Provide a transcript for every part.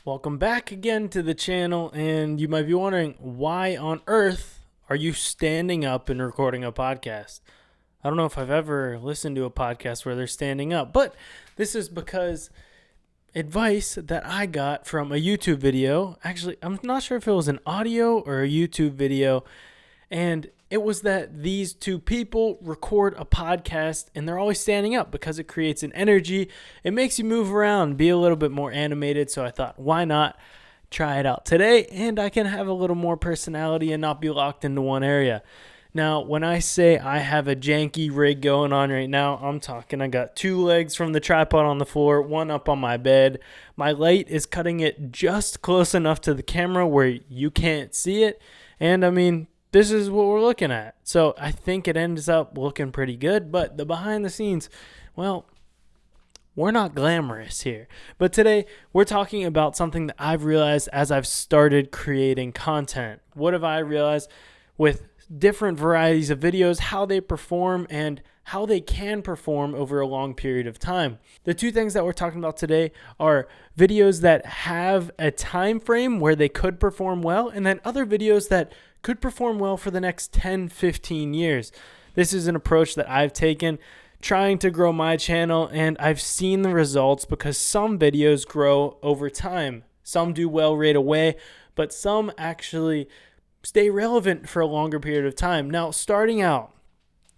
Welcome back again to the channel, and you might be wondering, why on earth are you standing up and recording a podcast? I don't know if I've ever listened to a podcast where they're standing up, but this is because advice that I got from a YouTube video. Actually, I'm not sure if it was an audio or a YouTube video, and it was that these two people record a podcast and they're always standing up because it creates an energy. It makes you move around, be a little bit more animated. So I thought, why not try it out today? And I can have a little more personality and not be locked into one area. Now, when I say I have a janky rig going on right now, I'm talking I got two legs from the tripod on the floor, one up on my bed. My light is cutting it just close enough to the camera where you can't see it. And I mean, this is what we're looking at. So I think it ends up looking pretty good, but the behind the scenes, well, we're not glamorous here. But today we're talking about something that I've realized as I've started creating content. What have I realized with different varieties of videos, how they perform and how they can perform over a long period of time. The two things that we're talking about today are videos that have a time frame where they could perform well, and then other videos that could perform well for the next 10, 15 years. This is an approach that I've taken trying to grow my channel, and I've seen the results because some videos grow over time. Some do well right away, but some actually stay relevant for a longer period of time. Now, starting out,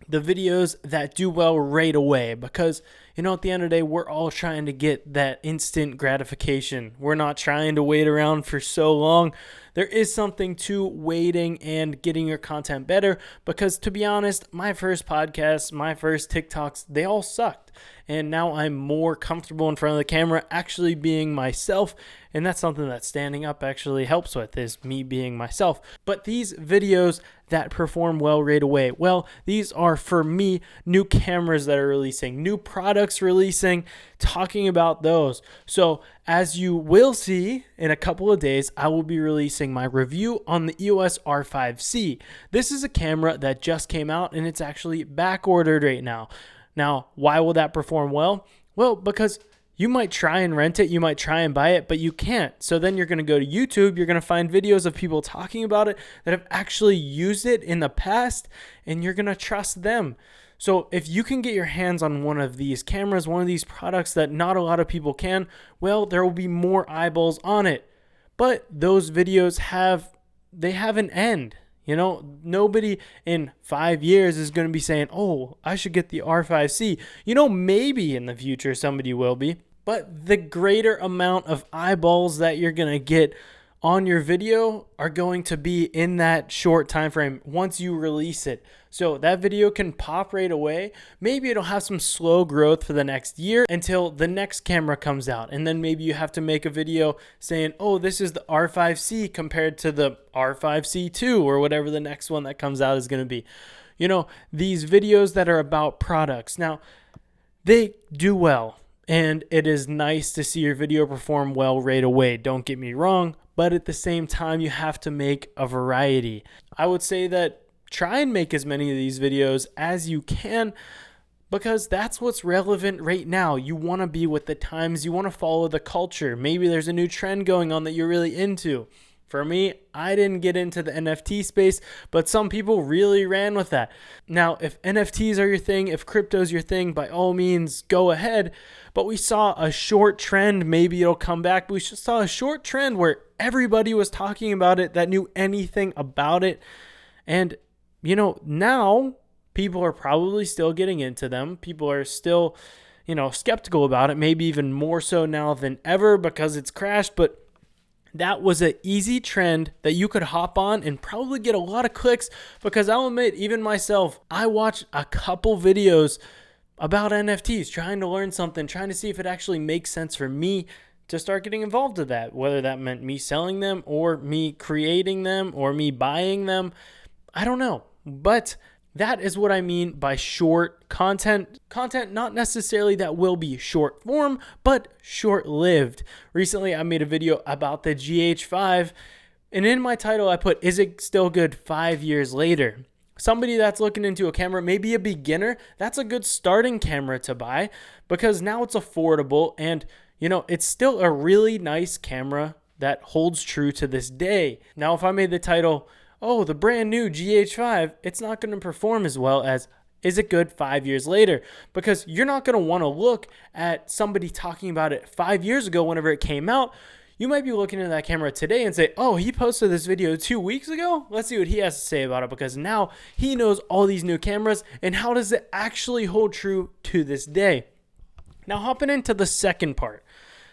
the videos that do well right away, because at the end of the day, we're all trying to get that instant gratification. We're not trying to wait around for so long. There is something to waiting and getting your content better, because to be honest, my first podcasts, my first TikToks, they all sucked. And now I'm more comfortable in front of the camera, actually being myself. And that's something that standing up actually helps with, is me being myself. But these videos that perform well right away, well, these are, for me, new cameras that are releasing, new products releasing, talking about those. So as you will see in a couple of days, I will be releasing my review on the EOS R5C. This is a camera that just came out and it's actually back ordered right now. Now, why will that perform well? Well, because you might try and rent it, you might try and buy it, but you can't. So then you're going to go to YouTube, you're going to find videos of people talking about it that have actually used it in the past, and you're going to trust them. So if you can get your hands on one of these cameras, one of these products that not a lot of people can, well, there will be more eyeballs on it. But those videos have an end. Nobody in 5 years is going to be saying, oh, I should get the R5C. Maybe in the future somebody will be. But the greater amount of eyeballs that you're going to get on your video are going to be in that short time frame once you release it. So that video can pop right away. Maybe it'll have some slow growth for the next year until the next camera comes out. And then maybe you have to make a video saying, oh, this is the R5C compared to the R5C2 or whatever the next one that comes out is going to be. These videos that are about products. Now, they do well. And it is nice to see your video perform well right away. Don't get me wrong. But at the same time, you have to make a variety. I would say that try and make as many of these videos as you can, because that's what's relevant right now. You want to be with the times. You want to follow the culture. Maybe there's a new trend going on that you're really into. For me, I didn't get into the NFT space, but some people really ran with that. Now, if NFTs are your thing, if crypto's your thing, by all means, go ahead. But we saw a short trend. Maybe it'll come back. But we saw a short trend where everybody was talking about it that knew anything about it. And, now people are probably still getting into them. People are still, skeptical about it, maybe even more so now than ever because it's crashed. But that was an easy trend that you could hop on and probably get a lot of clicks, because I'll admit, even myself, I watched a couple videos about NFTs, trying to learn something, trying to see if it actually makes sense for me to start getting involved with that, whether that meant me selling them or me creating them or me buying them. I don't know. But that is what I mean by short content. Content not necessarily that will be short form, but short-lived. Recently, I made a video about the GH5, and in my title, I put, is it still good 5 years later? Somebody that's looking into a camera, maybe a beginner, that's a good starting camera to buy, because now it's affordable and, it's still a really nice camera that holds true to this day. Now, if I made the title, oh, the brand new GH5, it's not going to perform as well as is it good 5 years later? Because you're not going to want to look at somebody talking about it 5 years ago whenever it came out. You might be looking at that camera today and say, oh, he posted this video 2 weeks ago? Let's see what he has to say about it, because now he knows all these new cameras and how does it actually hold true to this day. Now, hopping into the second part.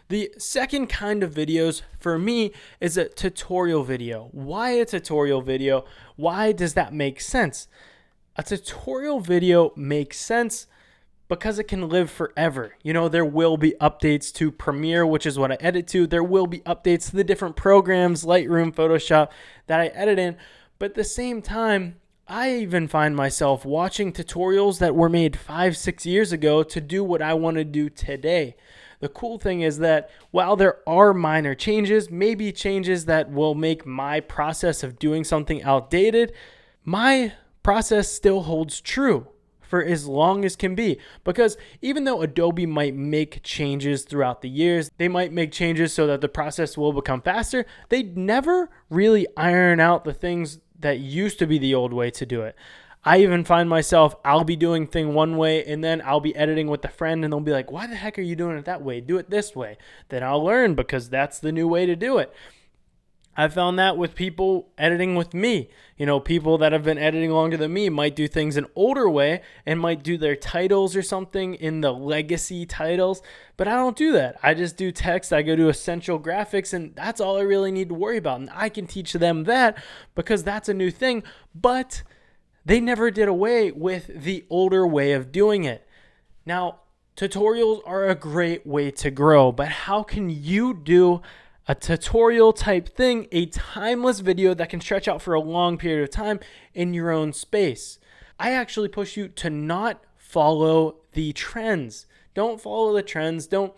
The second kind of videos for me is a tutorial video. Why a tutorial video? Why does that make sense? A tutorial video makes sense because it can live forever. You know, there will be updates to Premiere, which is what I edit to. There will be updates to the different programs, Lightroom, Photoshop, that I edit in. But at the same time, I even find myself watching tutorials that were made 5-6 years ago to do what I want to do today. The cool thing is that while there are minor changes, maybe changes that will make my process of doing something outdated, my process still holds true for as long as can be. Because even though Adobe might make changes throughout the years, they might make changes so that the process will become faster, they never really iron out the things that used to be the old way to do it. I even find myself, I'll be doing thing one way and then I'll be editing with a friend and they'll be like, why the heck are you doing it that way? Do it this way. Then I'll learn because that's the new way to do it. I've found that with people editing with me. You know, people that have been editing longer than me might do things an older way and might do their titles or something in the legacy titles, but I don't do that. I just do text, I go to essential graphics, and that's all I really need to worry about. And I can teach them that because that's a new thing, but they never did away with the older way of doing it. Now, tutorials are a great way to grow, but how can you do a tutorial type thing, a timeless video that can stretch out for a long period of time in your own space? I actually push you to not follow the trends. Don't follow the trends. Don't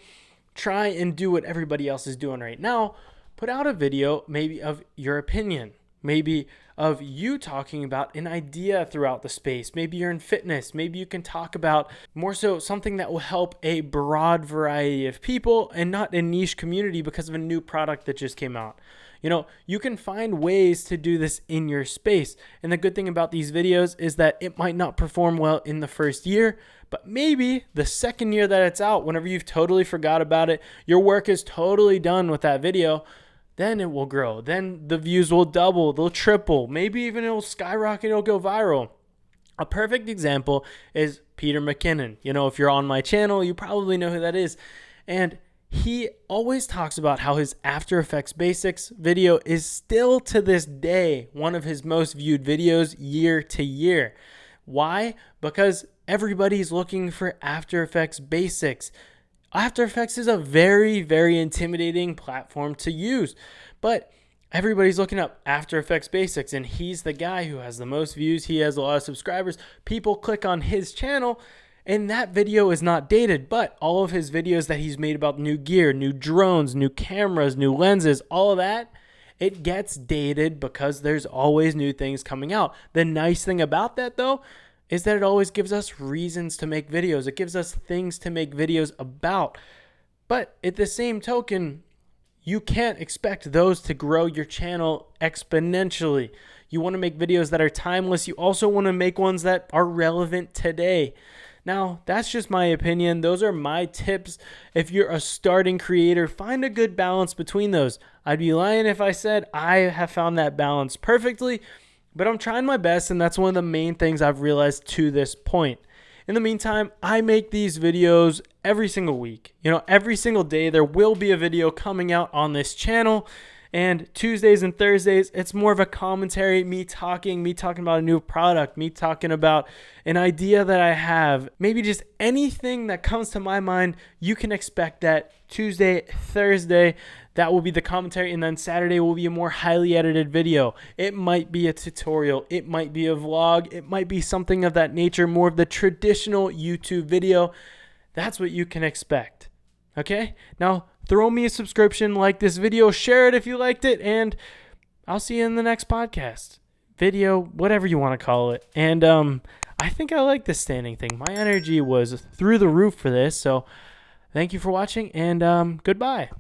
try and do what everybody else is doing right now. Put out a video maybe of your opinion, maybe of you talking about an idea throughout the space. Maybe you're in fitness. Maybe you can talk about more so something that will help a broad variety of people and not a niche community because of a new product that just came out. You know, you can find ways to do this in your space. And the good thing about these videos is that it might not perform well in the first year, but maybe the second year that it's out, whenever you've totally forgot about it, your work is totally done with that video, then it will grow. Then the views will double, they'll triple, maybe even it'll skyrocket, it'll go viral. A perfect example is Peter McKinnon. You know, if you're on my channel, you probably know who that is. And he always talks about how his After Effects Basics video is still to this day one of his most viewed videos year to year. Why? Because everybody's looking for After Effects Basics. After Effects is a very, very intimidating platform to use, but everybody's looking up After Effects Basics, and he's the guy who has the most views. He has a lot of subscribers. People click on his channel, and that video is not dated, but all of his videos that he's made about new gear, new drones, new cameras, new lenses, all of that, it gets dated because there's always new things coming out. The nice thing about that, though, is that it always gives us reasons to make videos. It gives us things to make videos about. But at the same token, you can't expect those to grow your channel exponentially. You want to make videos that are timeless. You also want to make ones that are relevant today. Now, that's just my opinion. Those are my tips. If you're a starting creator, find a good balance between those. I'd be lying if I said I have found that balance perfectly, but I'm trying my best, and that's one of the main things I've realized to this point. In the meantime, I make these videos every single week. You know, every single day there will be a video coming out on this channel. And Tuesdays and Thursdays, it's more of a commentary, me talking about a new product, me talking about an idea that I have. Maybe just anything that comes to my mind, you can expect that Tuesday, Thursday, that will be the commentary, and then Saturday will be a more highly edited video. It might be a tutorial, it might be a vlog, it might be something of that nature, more of the traditional YouTube video. That's what you can expect. Okay? Now, throw me a subscription, like this video, share it if you liked it, and I'll see you in the next podcast, video, whatever you want to call it. And I think I like this standing thing. My energy was through the roof for this, so thank you for watching, and goodbye.